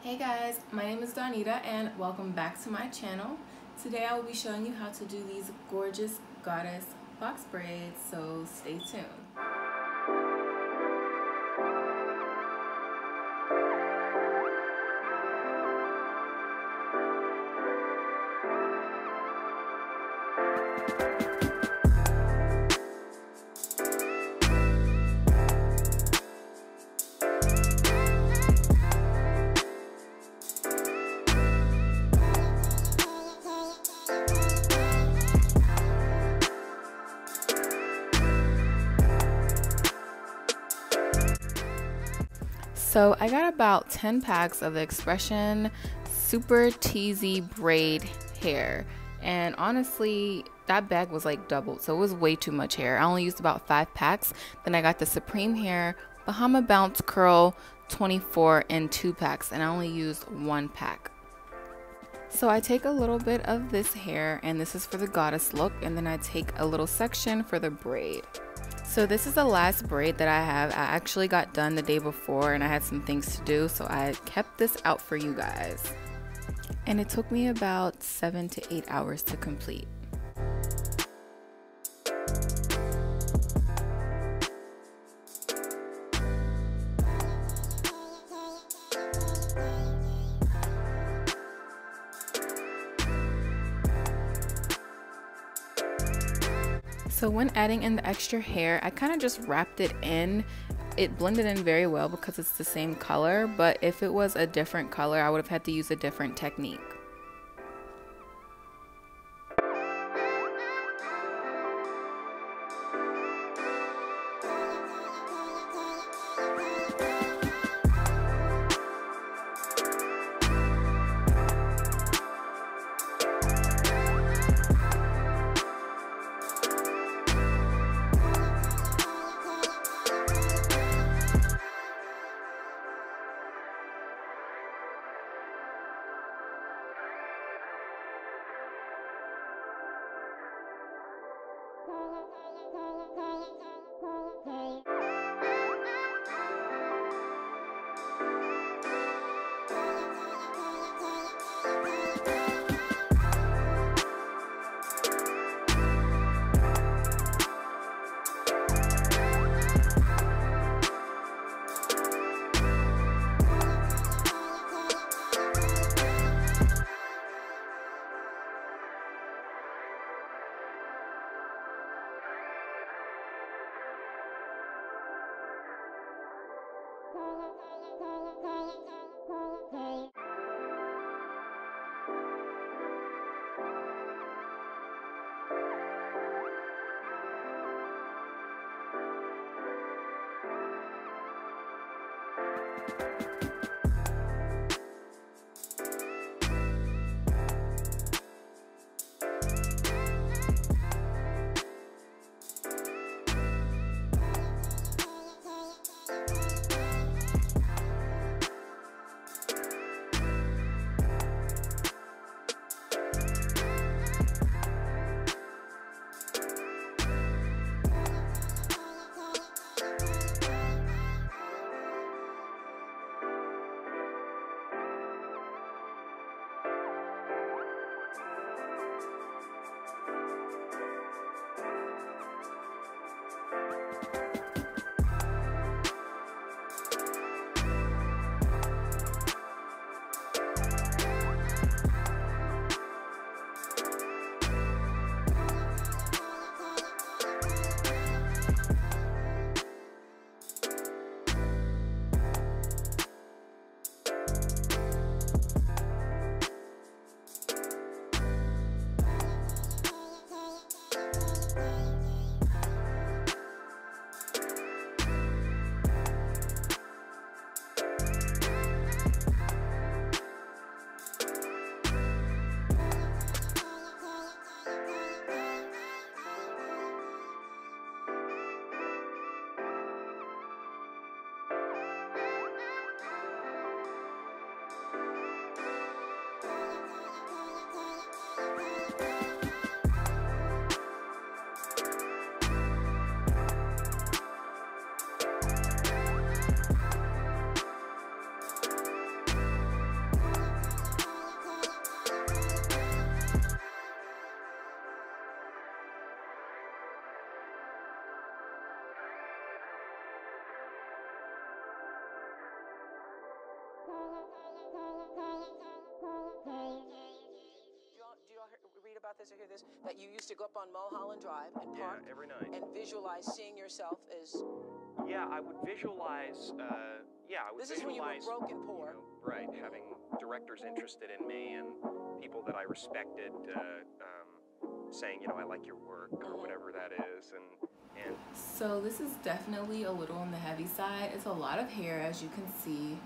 Hey guys, my name is Donita and welcome back to my channel. Today I will be showing you how to do these gorgeous goddess box braids, so stay tuned. So I got about 10 packs of the Expression Super Teasy Braid hair, and honestly that bag was like doubled, so it was way too much hair. I only used about 5 packs. Then I got the Supreme Hair Bahama Bounce Curl 24 in 2 packs, and I only used 1 pack. So I take a little bit of this hair, and this is for the goddess look, and then I take a little section for the braid. So this is the last braid that I have. I actually got done the day before and I had some things to do, so I kept this out for you guys. And it took me about 7 to 8 hours to complete. So when adding in the extra hair, I kind of just wrapped it in. It blended in very well because it's the same color, but if it was a different color, I would have had to use a different technique. Do you all read about this or hear this? That you used to go up on Mulholland Drive and park every night and visualize seeing yourself as... Yeah, I would visualize, This is when you were broke and poor. You know, right, having directors interested in me and people that I respected saying, you know, I like your work or whatever that is. And so this is definitely a little on the heavy side. It's a lot of hair, as you can see.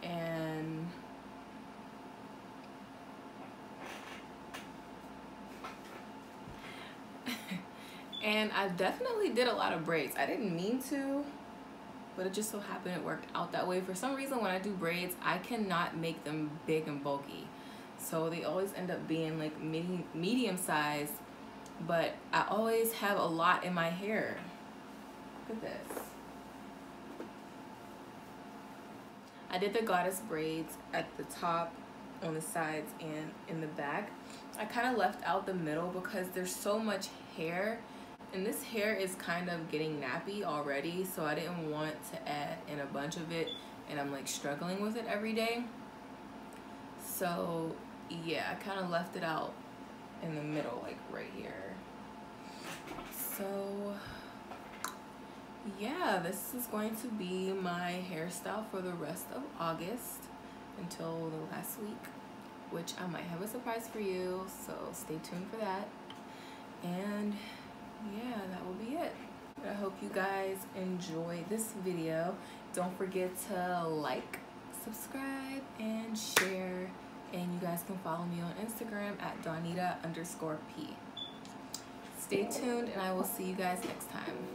And and I definitely did a lot of braids. I didn't mean to, but it just so happened it worked out that way. For some reason, when I do braids, I cannot make them big and bulky. So they always end up being like medium size, but I always have a lot in my hair. Look at this. I did the Goddess braids at the top, on the sides, and in the back. I kind of left out the middle because there's so much hair, and this hair is kind of getting nappy already, so I didn't want to add in a bunch of it, and I'm like struggling with it every day. So yeah, I kind of left it out in the middle, like right here. So yeah, this is going to be my hairstyle for the rest of August until the last week, which I might have a surprise for you, so stay tuned for that. And yeah, that will be it. I hope you guys enjoyed this video. Don't forget to like, subscribe, and share. And you guys can follow me on Instagram at Donita_P. Stay tuned, and I will see you guys next time.